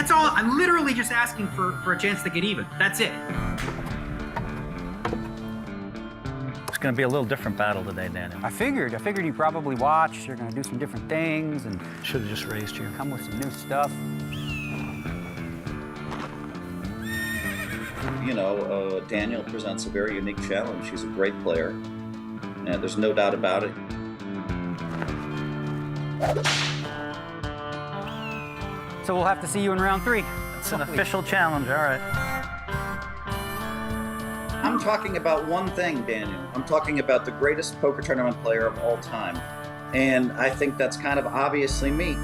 That's all. I'm literally just asking for a chance to get even. That's it. It's going to be a little different battle today, Daniel. I figured you probably watched. You're going to do some different things and Should have just raised you. come with some new stuff. You know, Daniel presents a very unique challenge. He's a great player, and there's no doubt about it. So we'll have to see you in round 3. It's an official challenge, all right. I'm talking about one thing, Daniel. I'm talking about the greatest poker tournament player of all time. And I think that's kind of obviously me.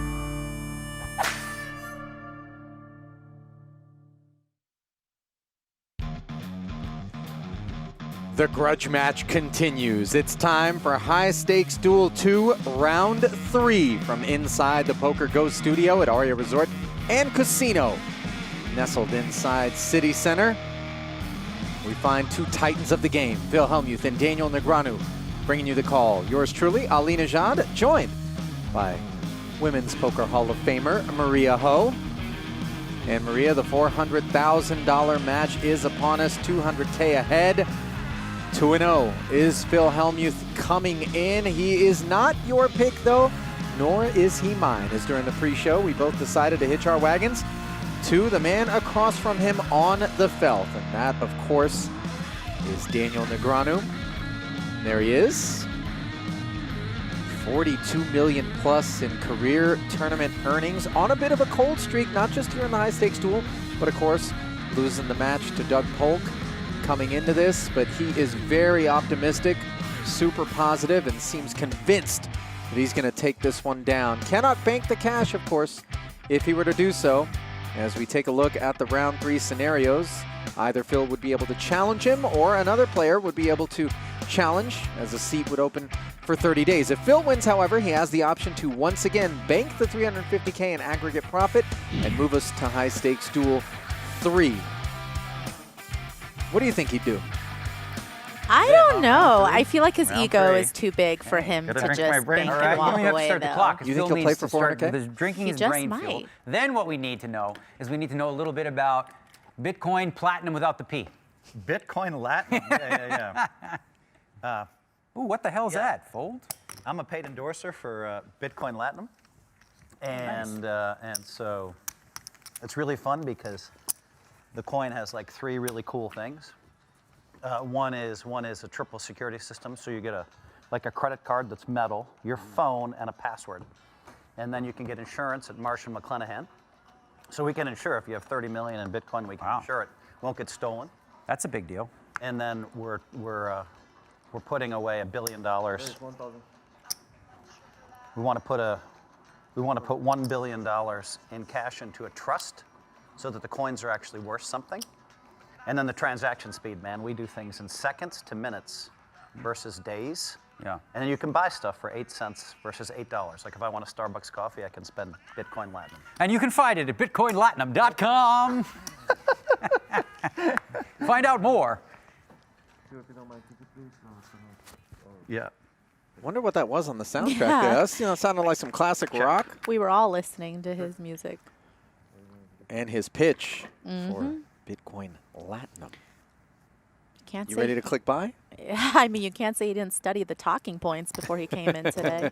The grudge match continues. It's time for High Stakes Duel 2, Round 3 from inside the PokerGO studio at Aria Resort and Casino. Nestled inside City Center, we find two titans of the game, Phil Hellmuth and Daniel Negreanu, bringing you the call. Yours truly, Ali Najad, joined by Women's Poker Hall of Famer Maria Ho. And Maria, the $400,000 match is upon us, 200K ahead. 2-0 is Phil Hellmuth coming in. He is not your pick though, nor is he mine, as during the pre-show we both decided to hitch our wagons to the man across from him on the felt. And that, of course, is Daniel Negreanu. There he is. 42 million plus in career tournament earnings on a bit of a cold streak, not just here in the High Stakes Duel, but of course, losing the match to Doug Polk coming into this, but he is very optimistic, super positive, and seems convinced that he's going to take this one down. Cannot bank the cash, of course, if he were to do so. As we take a look at the round 3 scenarios, either Phil would be able to challenge him or another player would be able to challenge, as a seat would open for 30 days. If Phil wins, however, he has the option to once again bank the $350K in aggregate profit and move us to High Stakes Duel 3. What do you think he'd do? I don't know. I feel like his Round ego 3. is too big for him to Gotta just drink my bank brain. and All right, you walk don't have to away, start the though. clock. You think Phil he'll play needs for to start 400K? with drinking He his just brain might. fuel. Then what we need to know is we need to know a little bit about Bitcoin Platinum without the P. Bitcoin Latin. Yeah. Ooh, what the hell's that, Fold? I'm a paid endorser for Bitcoin Latinum. And, and so it's really fun because the coin has like 3 really cool things. One is a triple security system, so you get like a credit card that's metal, your phone, and a password. And then you can get insurance at Marsh & McLennan. So we can insure if you have 30 million in Bitcoin, we can insure it. Won't get stolen. That's a big deal. And then we're putting away $1 billion. We want to put $1 billion in cash into a trust so that the coins are actually worth something. And then the transaction speed, man. We do things in seconds to minutes versus days. Yeah. And then you can buy stuff for 8 cents versus $8. Like if I want a Starbucks coffee, I can spend Bitcoin Latinum. And you can find it at bitcoinlatinum.com. Find out more. Yeah. Wonder what that was on the soundtrack Yeah. there. That's, sounded like some classic rock. We were all listening to his music. And his pitch for Bitcoin Latinum. Can't You say ready to click buy? I mean, you can't say he didn't study the talking points before he came in today.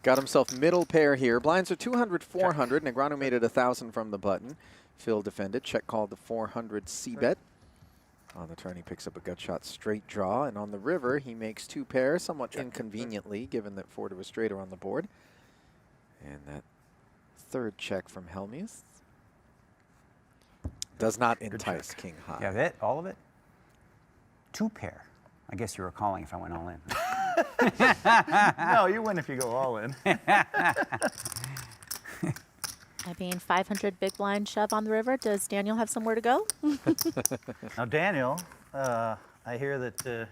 Got himself middle pair here. Blinds are 200, 400. Negreanu made it 1,000 from the button. Phil defended. Check called the 400 C-bet. On the turn, he picks up a gut shot straight draw. And on the river, he makes 2 pairs, somewhat inconveniently, given that 4 to a straight are on the board. And that third check from Hellmuth does not entice King High. You have it? All of it? 2 pair. I guess you were calling if I went all in. No, you win if you go all in. I mean, 500 big blind shove on the river. Does Daniel have somewhere to go? Now, Daniel, I hear that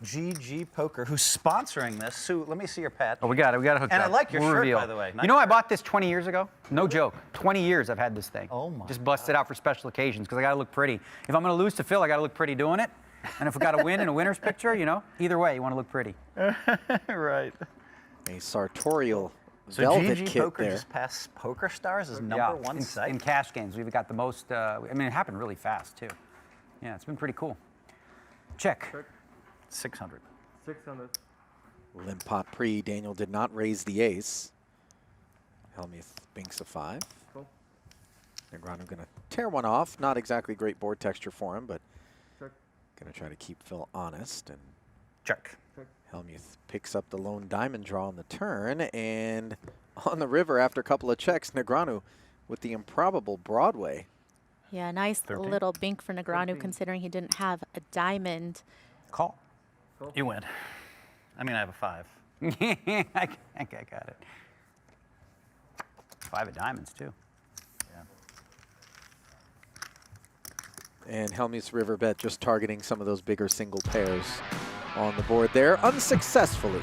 GG Poker, who's sponsoring this. Sue, let me see your patch. Oh, we got it. We got it hooked up. And I like your We'll shirt, reveal. by the way. You Nice know, I shirt. bought this 20 years ago. No joke. 20 years I've had this thing. Oh, my Just busted out for special occasions because I got to look pretty. If I'm going to lose to Phil, I got to look pretty doing it. And if we got to win in a winner's picture, either way, you want to look pretty. Right. A sartorial So velvet GG kit Poker there. just passed Poker Stars as Yeah, number one in, site. in cash games. We've got the most, I mean, it happened really fast, too. Yeah, it's been pretty cool. Check. 600. 600. Limp pot pre. Daniel did not raise the ace. Hellmuth binks a 5. Cool. Negreanu going to tear one off. Not exactly great board texture for him, but Check. going to try to keep Phil honest. And Check. Hellmuth picks up the lone diamond draw on the turn, and on the river after a couple of checks, Negreanu with the improbable Broadway. Yeah, nice 13. little bink for Negreanu 13. considering he didn't have a diamond. Call. You win. I mean, I have a 5. I got it. 5 of diamonds, too. And Hellmuth's river bet just targeting some of those bigger single pairs on the board there, unsuccessfully.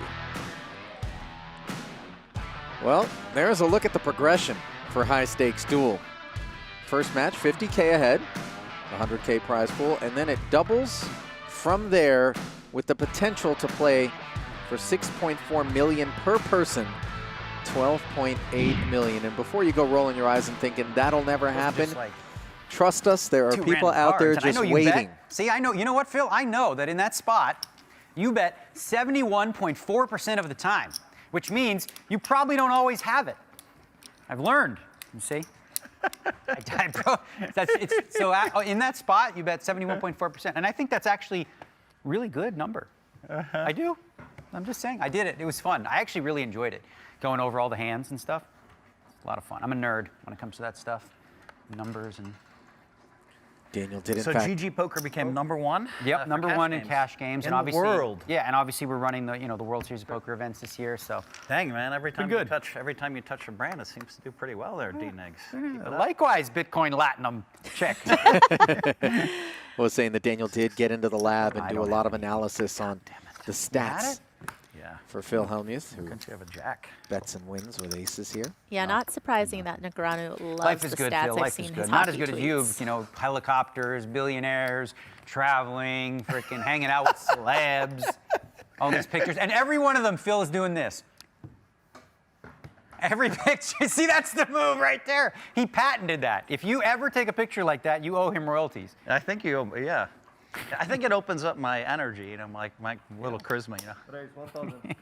Well, there's a look at the progression for High Stakes Duel. First match, 50K ahead, 100K prize pool, and then it doubles from there with the potential to play for 6.4 million per person, 12.8 million. And before you go rolling your eyes and thinking that'll never happen, Just like trust us, there are two people random out there cards, and I just know you waiting. bet. See, I know. You know what, Phil? I know that in that spot, you bet 71.4% of the time, which means you probably don't always have it. I've learned. You see? In that spot, you bet 71.4%, and I think that's actually really good number. I do. I'm just saying. I did it. It was fun. I actually really enjoyed it, going over all the hands and stuff. It's a lot of fun. I'm a nerd when it comes to that stuff, numbers and. Daniel did in So fact. GG Poker became number one? Yep, for number cash one in games. cash games, In and the obviously, world. yeah, and obviously we're running the the World Series of Poker events this year, so Dang, man, every time good. every time you touch a brand, it seems to do pretty well there, D-Negs. Keep it up. likewise, Bitcoin Latinum, check. I was saying that Daniel did get into the lab and I do a don't lot have of analysis on the stats it? Yeah. for Phil Hellmuth, who Since you have a jack. bets and wins with aces here. Yeah, not surprising that Negreanu loves Life is the good, stats. Phil. I've Life seen is his good. Not as hockey good as you, tweets. helicopters, billionaires, traveling, freaking hanging out with celebs, all these pictures. And every one of them, Phil, is doing this. Every picture. See, that's the move right there. He patented that. If you ever take a picture like that, you owe him royalties. I think yeah. I think it opens up my energy, my little charisma, Raise 1,000.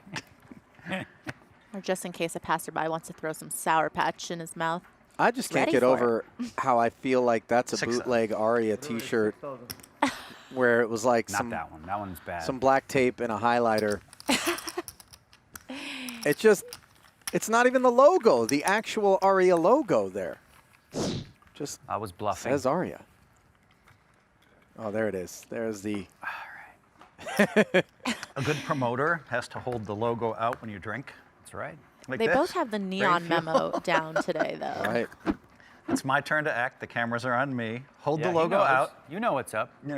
Or just in case a passerby wants to throw some Sour Patch in his mouth. I just can't Ready get for over how I feel like that's a 6,000. bootleg Aria t-shirt 6,000. where it was like Not some, that one. That one's bad. some black tape and a highlighter. It's not even the logo, the actual Aria logo there. Just I was bluffing. says Aria. Oh, there it is. There's the. A good promoter has to hold the logo out when you drink. That's right. Like They this. both have the neon memo down today, though. Right. It's my turn to act. The cameras are on me. Hold Yeah, the he logo knows. out. You know what's up. You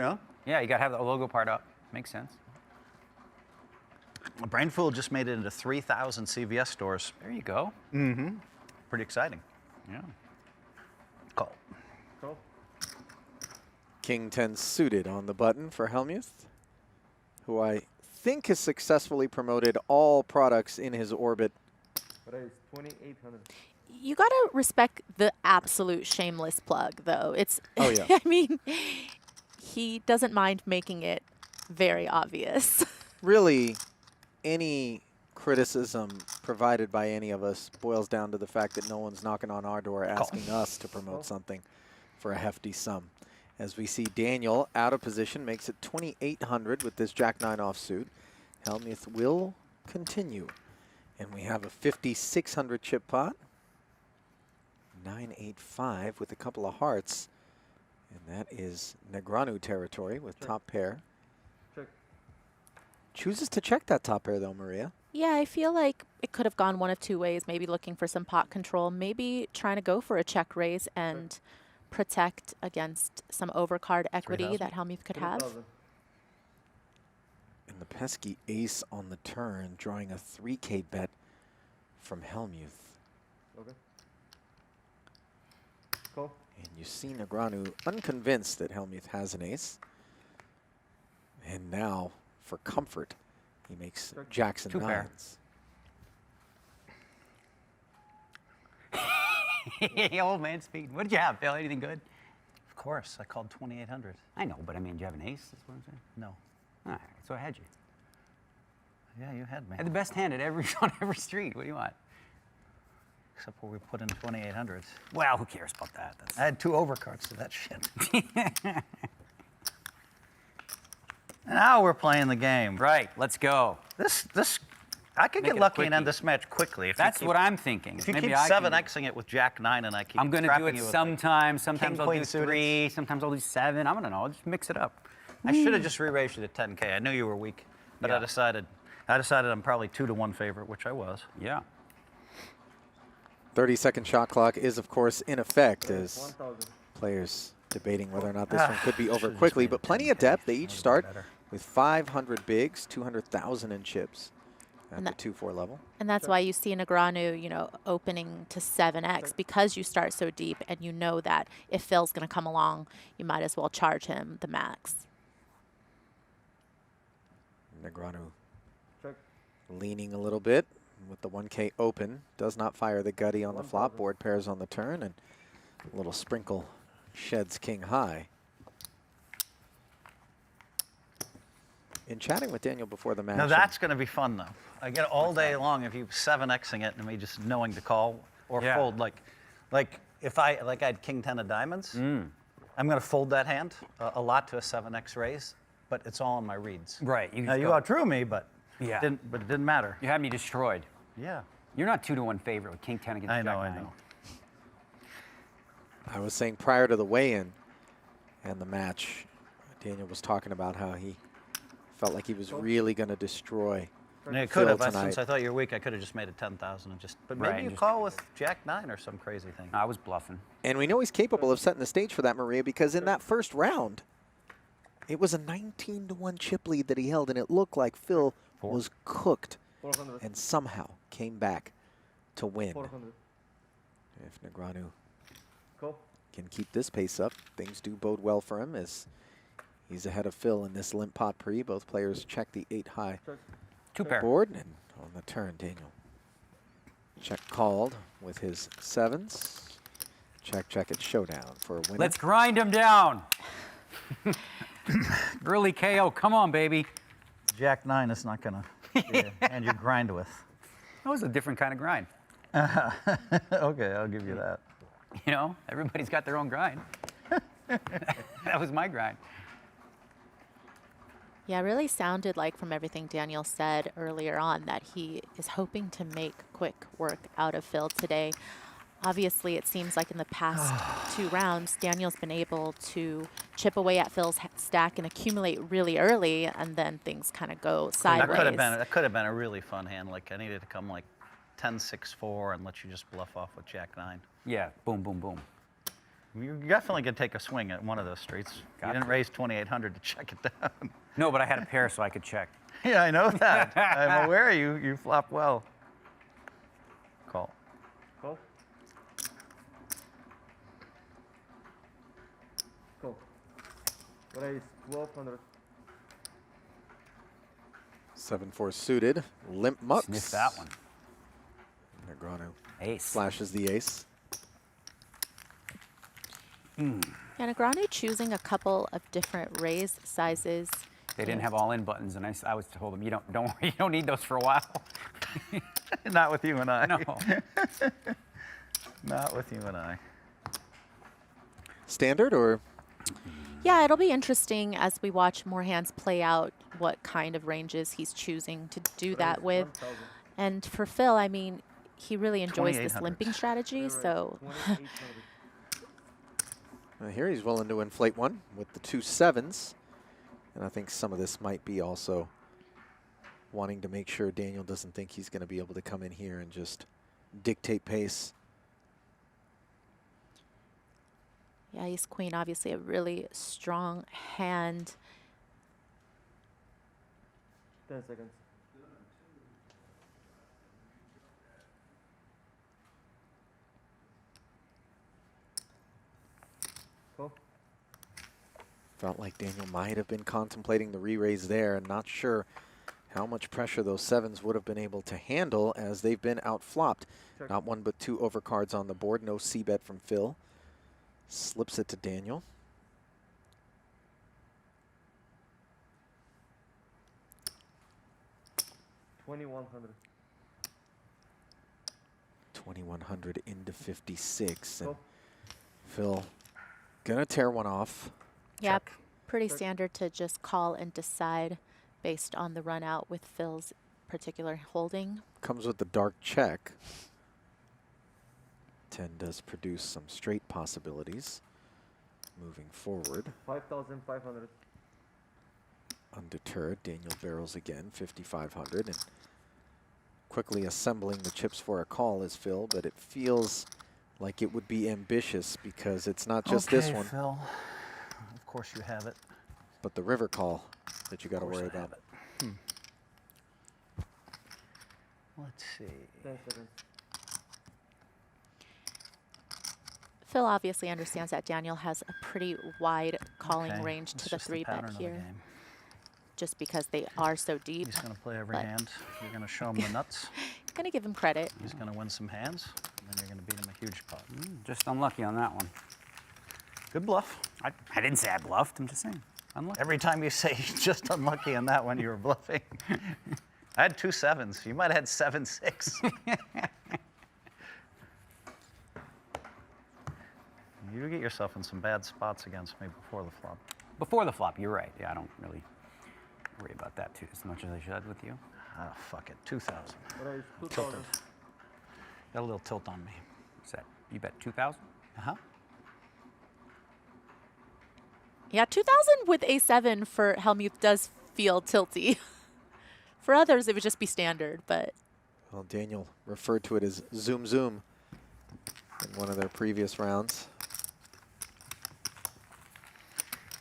Yeah, you got to have the logo part up. Makes sense. Brainfool just made it into 3,000 CVS stores. There you go. Pretty exciting. Yeah. Call. Cool. King 10 suited on the button for Hellmuth, who I think has successfully promoted all products in his orbit. Raise 2,800. You gotta respect the absolute shameless plug, though. It's. Oh, yeah. I mean, he doesn't mind making it very obvious. Really, any criticism provided by any of us boils down to the fact that no one's knocking on our door asking us to promote something for a hefty sum. As we see Daniel out of position, makes it 2,800 with this Jack-9 offsuit. Hellmuth will continue. And we have a 5,600 chip pot. 985 with a couple of hearts. And that is Negreanu territory with top pair. Check. Chooses to check that top pair though, Maria. Yeah, I feel like it could have gone one of two ways. Maybe looking for some pot control, maybe trying to go for a check raise and protect against some overcard equity 3,000. that Hellmuth could have. 3,000. And the pesky ace on the turn, drawing a 3K bet from Hellmuth. Okay. Cool. And you see Negreanu unconvinced that Hellmuth has an ace. And now, for comfort, he makes Jackson Two pair. nines. Old man speed. What did you have, Phil? Anything good? Of course, I called 2,800. I know, but I mean, do you have an ace? That's what I'm saying. No. All right, so I had you. Yeah, you had me. I had the best hand at on every street. What do you want? Except where we put in 2,800s. Well, who cares about that? I had 2 overcards to that shit. Now we're playing the game. Right, let's go. I could Make get it a lucky and quickie. end this match quickly. That's what I'm thinking. If you Maybe keep I can- 7xing it with Jack 9 and I keep I'm going to do trapping it you with, sometimes. Sometimes king, I'll queen do suited. 3. Sometimes I'll do 7. I don't know. I'll just mix it up. I should have just re-raised you to 10K. I knew you were weak, but Yeah. I decided I'm probably 2-1 favorite, which I was. Yeah. 30-second shot clock is, of course, in effect as 1,000. players debating whether or not this one could be over Should've quickly. just made But it plenty of 10K. depth. They each Would've start been better. with 500 bigs, 200,000 in chips at And the that- 2-4 level. And that's why you see Negreanu, you know, opening to 7x because you start so deep and you know that if Phil's going to come along, you might as well charge him the max. Negreanu Check. leaning a little bit with the 1K open. Does not fire the gutty on the flop. 1,000. Board pairs on the turn, and a little sprinkle sheds king high. In chatting with Daniel before the match. Now that's going to be fun, though. I get all day long if you 7xing it and me just knowing to call or Yeah. fold. Like if I had king 10 of diamonds, I'm going to fold that hand a lot to a 7x raise, but it's all in my reads. Right. You Now just you go- outdrew me, but Yeah. it didn't matter. You had me destroyed. Yeah. You're not 2-1 favorite with King 10 against I Jack know. 9. I was saying prior to the weigh-in and the match, Daniel was talking about how he felt like he was really going to destroy. And it could have. Phil Since tonight. I thought you were weak, I could have just made it 10,000 and just. But Right, maybe you just- call with Jack 9 or some crazy thing. I was bluffing. And we know he's capable of setting the stage for that, Maria, because in that first round, it was a 19-1 chip lead that he held, and it looked like Phil was cooked 400. and somehow came back to win. 400. If Negreanu Call. can keep this pace up, things do bode well for him as he's ahead of Phil in this limp pot pre. Both players check the 8 high Check. 2 pair. board, and on the turn, Daniel check called with his 7s. Check, check at showdown for a winner. Let's grind him down. Early KO. Come on, baby. Jack 9 is not going to and you grind with. That was a different kind of grind. Okay, I'll give you that. You know, everybody's got their own grind. That was my grind. Yeah, it really sounded like from everything Daniel said earlier on that he is hoping to make quick work out of Phil today. Obviously, it seems like in the past 2 rounds, Daniel's been able to chip away at Phil's stack and accumulate really early, and then things kind of go sideways. That could have been a really fun hand. Like I needed to come like 10-6-4 and let you just bluff off with Jack 9. Yeah, boom, boom, boom. You're definitely going to take a swing at one of those streets. Got You didn't to. raise 2,800 to check it down. No, but I had a pair so I could check. Yeah, I know that. I'm aware you flop well. Call. Call. Call. Raise 1,200. 7-4 suited, limp mucks. Sniff that one. Negreanu Ace. flashes the ace. Yeah, Negreanu choosing a couple of different raise sizes. They didn't have all in buttons, and I was told them, don't worry, you don't need those for a while. Not with you and I. No. Not with you and I. Standard or Yeah, it'll be interesting as we watch more hands play out what kind of ranges he's choosing to do that with. 1,000. And for Phil, I mean, he really enjoys this 2,800. limping strategy, Raise so 2,800. here he's willing to inflate one with the 2 7s. And I think some of this might be also wanting to make sure Daniel doesn't think he's going to be able to come in here and just dictate pace. yeah, ace queen, obviously a really strong hand. 10 seconds. Call. Felt like Daniel might have been contemplating the re-raise there and not sure how much pressure those sevens would have been able to handle as they've been outflopped. Check. Not one but two overcards on the board. No c-bet from Phil. Slips it to Daniel. $2,100. 2,100 into 56. And Cool. Phil gonna tear one off. Yeah, Check. pretty Check. standard to just call and decide based on the run out with Phil's particular holding. Comes with the dark check. 10 does produce some straight possibilities. Moving forward, 5,500. undeterred, Daniel barrels again, 5,500, and quickly assembling the chips for a call is Phil, but it feels like it would be ambitious because it's not just this one, Phil. Of course you have it. but the river call that you got to Of course worry I have about. it. Let's see. 10 seconds. Phil obviously understands that Daniel has a pretty wide calling Okay, range it's to the just 3-bet pattern of the here, game. just because they are so deep. He's going to play every but- hand. You're going to show him the nuts. Gonna give him credit. He's going to win some hands, and then you're going to beat him a huge pot. Just unlucky on that one. Good bluff. I didn't say I bluffed. I'm just saying. Unlucky. Every time you say just unlucky on that one, you were bluffing. I had 2 sevens. You might have had 7-6. You get yourself in some bad spots against me before the flop. Before the flop, you're right. Yeah, I don't really worry about that too as much as I should with you. Ah, fuck it. 2,000. Raise Tilted. 2,000. Got a little tilt on me. What's that? You bet 2,000? Uh-huh. Yeah, 2000 with A7 for Hellmuth does feel tilty. For others, it would just be standard, but Well, Daniel referred to it as zoom zoom in one of their previous rounds.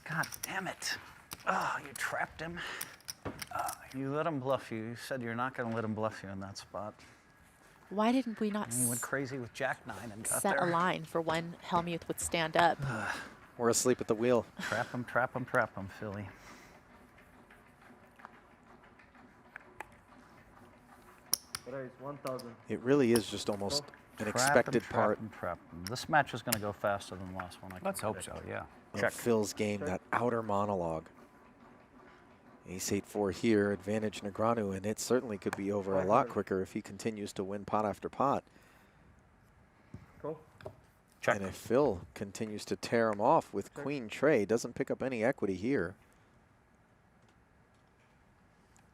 God damn it. Oh, you trapped him. You let him bluff you. You said you're not going to let him bluff you in that spot. why didn't we not And he went crazy with Jack-9 and got set there. a line for when Hellmuth would stand up? Or asleep at the wheel. Trap him, trap him, trap him, Philly. Raise 1,000. It really is just almost an Trap expected him, part Trap him, trap him. This match is going to go faster than the last one. I can Let's hope predict. so, yeah. of Check. Phil's game, that outer monologue. Ace 8-4 here, advantage Negreanu, and it certainly could be over a lot 500. quicker if he continues to win pot after pot. Cool. Check. And if Phil continues to tear him off with Queen Trey, doesn't pick up any equity here.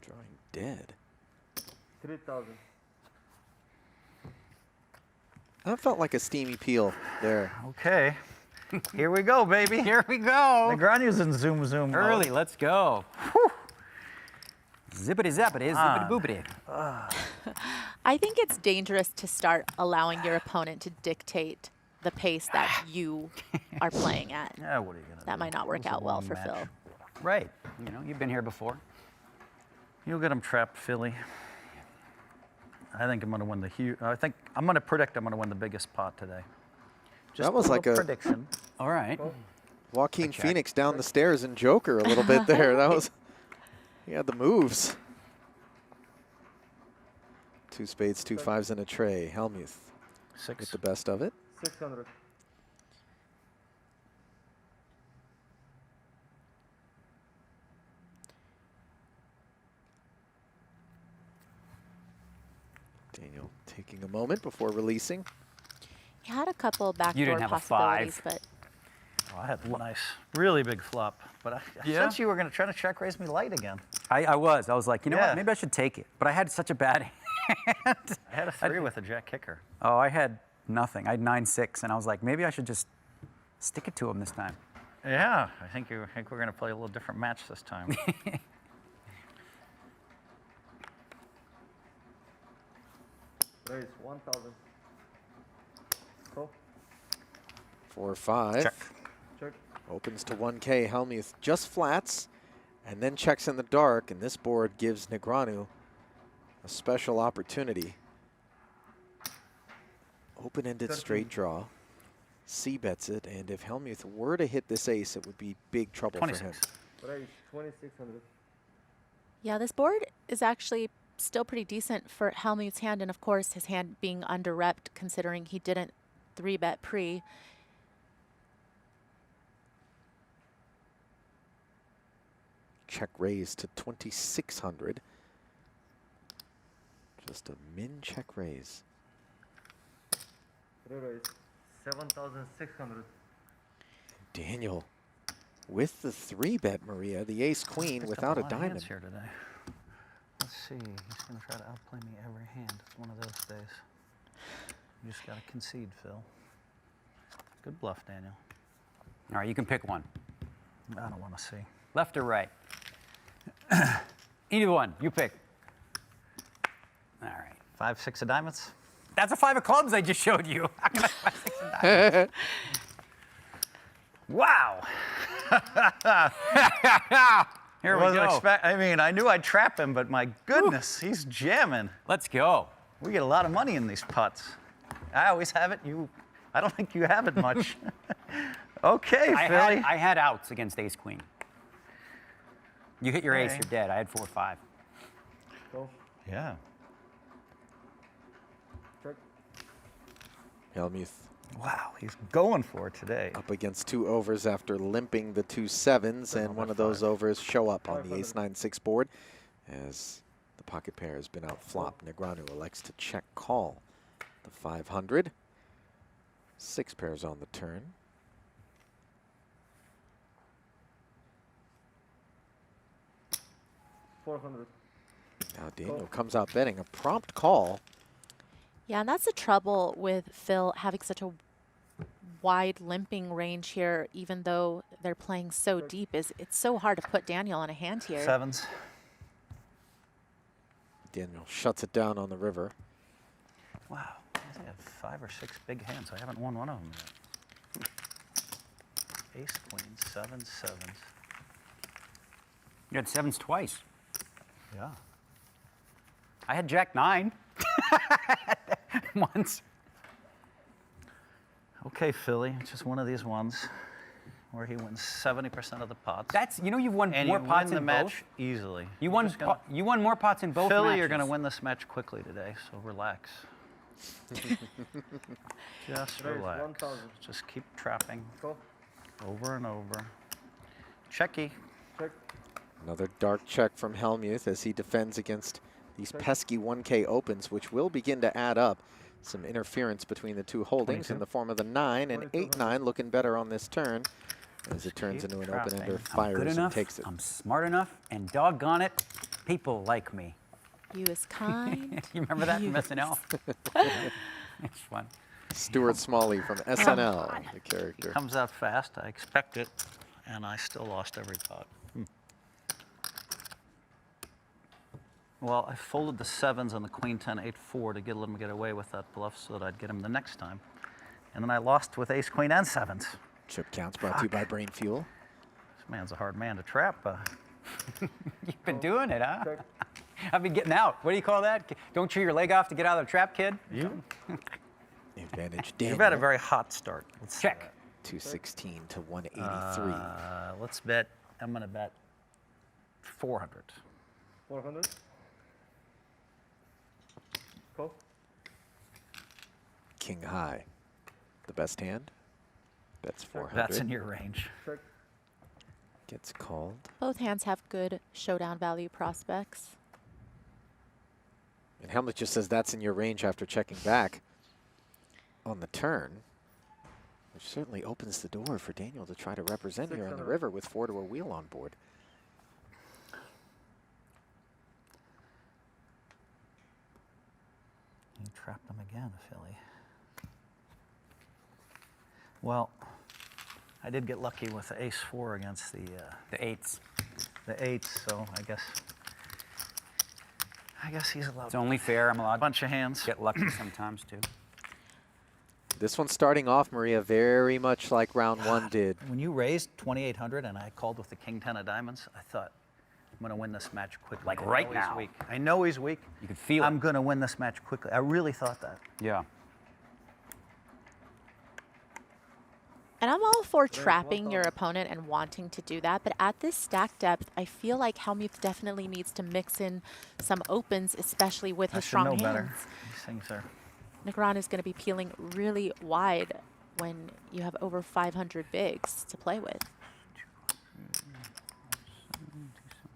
Drawing dead. 3,000. That felt like a steamy peel there. Okay. Here we go, baby. Here we go. Negreanu's in zoom zoom mode. Early, let's go. Zippity zappity, zippity boopity. I think it's dangerous to start allowing your opponent to dictate the pace that you are playing at. Yeah, what are you going to do? That might not work It was a out well long for match. Phil. Right. You know, you've been here before. You'll get him trapped, Philly. I think I'm going to win the huge. I'm going to predict I'm going to win the biggest pot today. Just That was like little a- prediction. All right. Joaquin check. Phoenix down the stairs in Joker a little bit there. That was, he had the moves. 2 spades, 2 5s, and a tray. Hellmuth Six. with the best of it. 600. Daniel taking a moment before releasing. He had a couple backdoor didn't have a possibilities, five. but Oh, I had a nice, really big flop. But I Yeah? sense you were going to try to check raise me light again. I was like, you know Yeah. what? Maybe I should take it. But I had such a bad hand. I had a 3 with a jack kicker. Oh, I had nothing. I had 9-6, and I was like, maybe I should just stick it to him this time. Yeah, I think we're going to play a little different match this time. Raise 1,000. Cool. 4 5. Check. Check. Opens to 1K. Hellmuth just flats and then checks in the dark. And this board gives Negreanu a special opportunity. Open-ended straight draw. C bets it. And if Hellmuth were to hit this ace, it would be big trouble for him. 26. Raise 2,600. Yeah, this board is actually still pretty decent for Hellmuth's hand, and of course his hand being under-repped considering he didn't 3-bet pre. Check raise to 2,600. Just a min check raise. Raise 7,600. Daniel with the 3-bet, Maria, the ace queen without a diamond. Here today. Let's see. He's going to try to outplay me every hand. It's one of those days. You just got to concede, Phil. Good bluff, Daniel. All right, you can pick one. I don't want to see. Left or right? Either one. You pick. All right. 5, 6 of diamonds. That's a 5 of clubs I just showed you. How can I 5, 6 of diamonds? Wow. Here we Wasn't go. I mean, I knew I'd trap him, but my goodness, he's jamming. Let's go. We get a lot of money in these putts. I always have it. I don't think you have it much. Okay, Philly. I had outs against ace queen. You hit your ace, Okay. you're dead. I had 4 or 5. Go. Yeah. Check. Hellmuth Wow, he's going for it today. up against 2 overs after limping the 2 sevens, and one of those overs show up on the ace 9-6 board as the pocket pair has been out flop. Negreanu elects to check call the 500. 6 pairs on the turn. $400. Now Daniel comes out betting a prompt call. Yeah, and that's the trouble with Phil having such a wide limping range here, even though they're playing so deep. It's so hard to put Daniel in a hand here. Sevens. Daniel shuts it down on the river. Wow, I have 5 or 6 big hands. I haven't won one of them yet. Ace, queen, 7, sevens. You had 7s twice. Yeah. I had jack 9 once. Okay, Philly, it's just one of these ones where he wins 70% of the pots. That's, you know, you've won and more you pots win the in match both. easily. You You're won. just gonna- You won more pots in both Philly, matches. you're going to win this match quickly today, so relax. Just Raise relax. 1,000. Just keep trapping Go. over and over. Checky. Check. Another dark check from Hellmuth as he defends against these pesky 1K opens, which will begin to add up. Some interference between the 2 holdings 22. in the form of the 9 and 8-9, looking better on this turn as it turns keep into an trapping. open-ender, I'm I'm fires good and enough. takes it. I'm smart enough, and doggone it, people like me. You is kind. You remember that from Yes. SNL? It's fun. Stuart Smalley from SNL, the character. Comes out fast, I expect it, and I still lost every pot. Well, I folded the sevens on the queen 10 8-4 to let him get away with that bluff so that I'd get him the next time. And then I lost with ace queen and sevens. Chip counts brought to you by Brain Fuel. This man's a hard man to trap. You've been doing it, huh? Check. I've been getting out. What do you call that? Don't chew your leg off to get out of the trap, kid? You? Advantage You've Daniel. had a very hot start. Let's Check. 216 to 183. Let's bet. I'm going to bet 400. 400. Go. King high. The best hand. Bets 400. That's in your range. Check. Gets called. Both hands have good showdown value prospects. And Hellmuth just says that's in your range after checking back on the turn, which certainly opens the door for Daniel to try to represent here on the 600. river with 4 to a wheel on board. You trapped him again, Philly. Well, I did get lucky with the ace 4 against the 8s. eights, so I guess he's allowed It's only fair. I'm allowed a bunch of hands. to get lucky sometimes, too. This one's starting off, Maria, very much like round 1 did. When you raised 2,800 and I called with the king 10 of diamonds, I thought, I'm going to win this match quickly. Like I right know he's now. weak. I know he's weak. You could feel I'm it. going to win this match quickly. I really thought that. Yeah. And I'm all for trapping your opponent and wanting to do that, but at this stack depth, I feel like Hellmuth definitely needs to mix in some opens, especially with his strong hands. These things are. Negreanu is going to be peeling really wide when you have over 500 bigs to play with.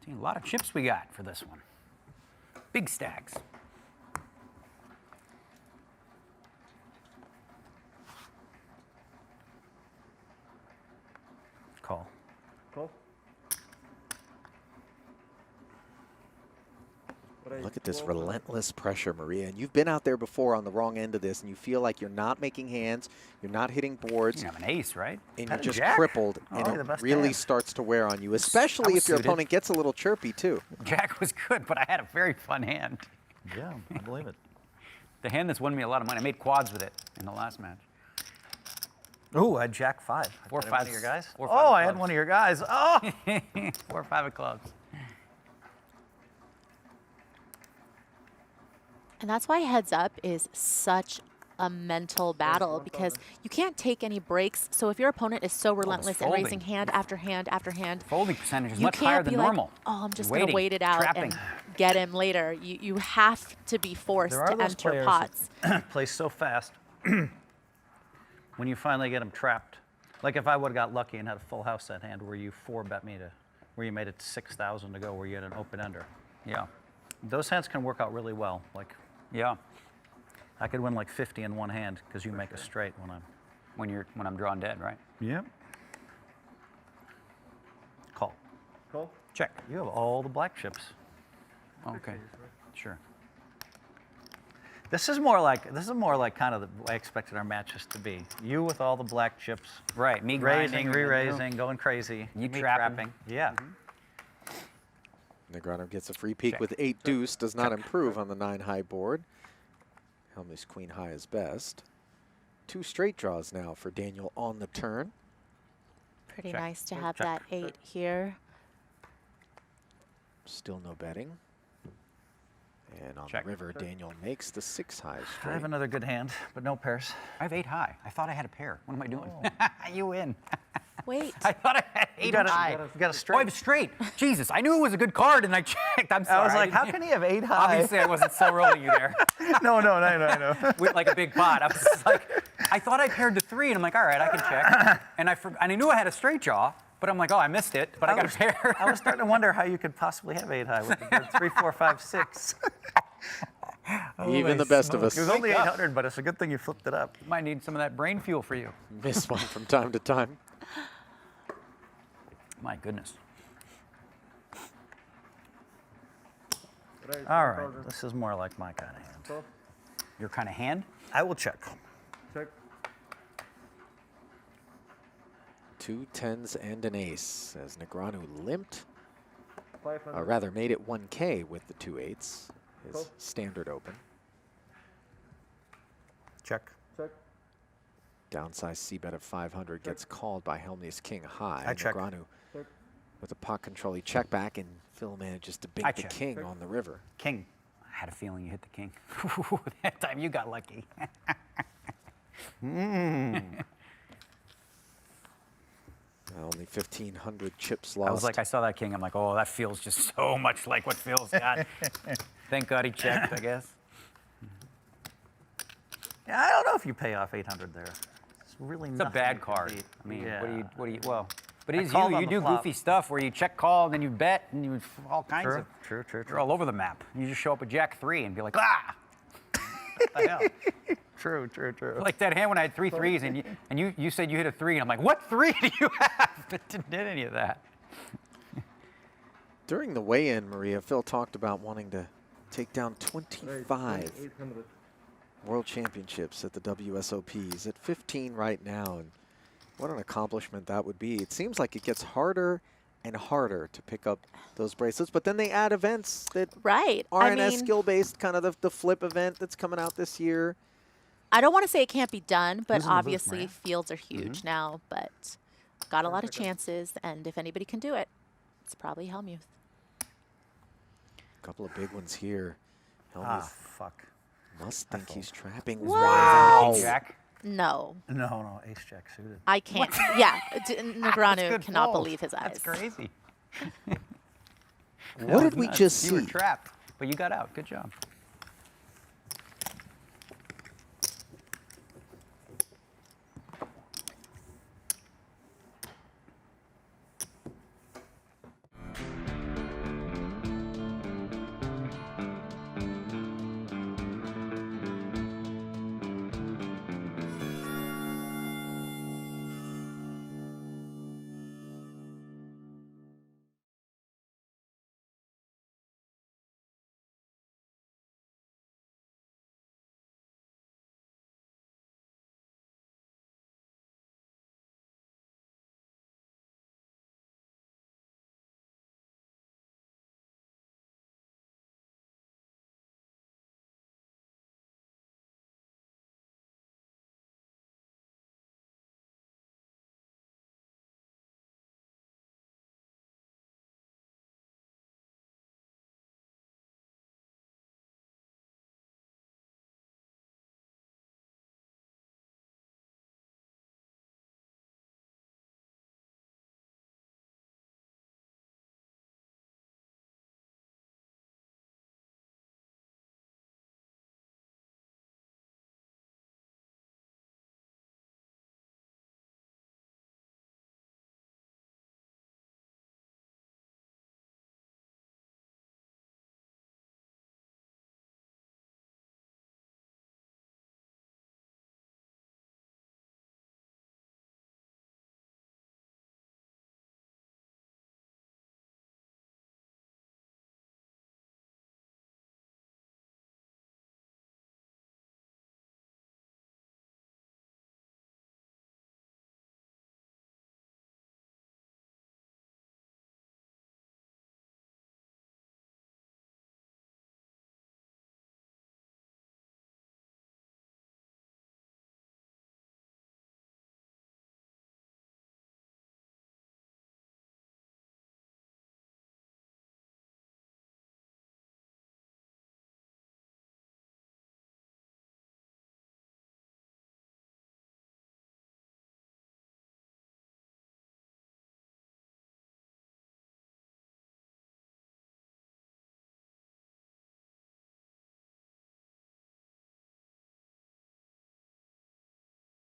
A lot of chips we got for this one. Big stacks. Call. Call. Look at this relentless pressure, Maria. And you've been out there before on the wrong end of this, and you feel like you're not making hands, you're not hitting boards. You have an ace, right? And Had you're a just jack? crippled, Only the and it best really hand. starts to wear on you, especially was if your suited. opponent gets a little chirpy, too. Jack was good, but I had a very fun hand. Yeah, I believe it. The hand that's won me a lot of money. I made quads with it in the last match. Ooh, I had Jack 5. Four, Had one five, of your guys. four, five Oh, of I had clubs. one of your guys. Oh. 4 or 5 of clubs. And that's why heads up is such a mental battle because you can't take any breaks. So if your opponent is so relentless and raising folding. hand after hand after hand, Folding percentage is you much higher can't than be normal. like, oh, I'm just You're going to waiting, wait it out trapping. and get him later. You have to be forced There are to those enter players pots. that play so fast. When you finally get them trapped, like if I would have got lucky and had a full house that hand, where you 4-bet me to, where you made it 6,000 to go, where you had an open ender. Yeah. Those hands can work out really well. Like Yeah. I could win like 50 in one hand because you make a straight when I'm. When I'm drawn dead, right? Yep. Call. Call. Check. You have all the black chips. Okay. Sure. This is more like kind of the way I expected our matches to be. You with all the black chips. Right. Me Raising, grinding, re-raising, going crazy. You me trapping. Yeah. Negreanu gets a free peek Check. with 8 deuce, does not improve on the 9 high board. Hellmuth's queen high is best. 2 straight draws now for Daniel on the turn. Pretty Check, nice to check, have check. that 8 here. Still no betting. And on Check. the river, Daniel makes the 6 high I straight. have another good hand, but no pairs. I have 8 high. I thought I had a pair. What am I doing? You win. Wait. I thought I had 8 high. You got a Oh, I straight. have straight. Jesus, I knew it was a good card, and I checked. I'm sorry. I was like, how didn't- can he have 8 high? Obviously, I wasn't so rolling you there no, no. with like a big pot. I was just like, I thought I paired the 3, and I'm like, all right, I can check. And I knew I had a straight draw, but I'm like, oh, I missed it, but I got a pair. I was starting to wonder how you could possibly have 8 high with the good 3, 4, 5, 6. Even the best of us It was only Wake up. 800, but it's a good thing you flipped it up. Might need some of that brain fuel for you. miss one from time to time. My goodness. Raise All right, 1,000. this is more like my kind of hand. Call. Your kind of hand? I will check. Check. 2 10s and an ace as Negreanu limped, 500. or rather made it 1K with the 2 8s, his Cool. standard open. Check. Check. Downside C-bet of 500 gets called by Hellmuth's king high. I check. Negreanu Check. with a pot control, he check back, and Phil manages to bink I the check. king Check. on the river. King. I had a feeling you hit the king. That time you got lucky. Only 1,500 chips lost. I was like, I saw that king. I'm like, oh, that feels just so much like what Phil's got. Thank God he checked, I guess. Yeah, I don't know if you pay off 800 there. It's really It's a nothing bad you can card. beat. I mean, Yeah. well, but it I is called you. on You the do flop. goofy stuff where you check call and then you bet and you all kinds True, of. true, true, You're true. all over the map. You just show up with Jack 3 and be like, ah! What the hell? True, true, true. Like that hand when I had 3 threes and you said you hit a 3 and I'm like, what 3 do you have? But didn't hit any of that. During the weigh-in, Maria, Phil talked about wanting to take down Raise 25 800. World Championships at the WSOP. He's at 15 right now, and what an accomplishment that would be. It seems like it gets harder and harder to pick up those bracelets, but then they add events that Right. aren't I as mean, skill-based, kind of the flip event that's coming out this year. I don't want to say it can't be done, but Who's in the booth, obviously Maria? fields are huge now, but got a lot of chances, and if anybody can do it, it's probably Hellmuth. A couple of big ones here. Ah, Hellmuth fuck. must think he's trapping. Wow. King Jack. No, No, ace jack suited. I can't. Yeah, Negreanu Good cannot fold. believe his eyes. That's crazy. What did we just You were see? trapped, but you got out. Good job.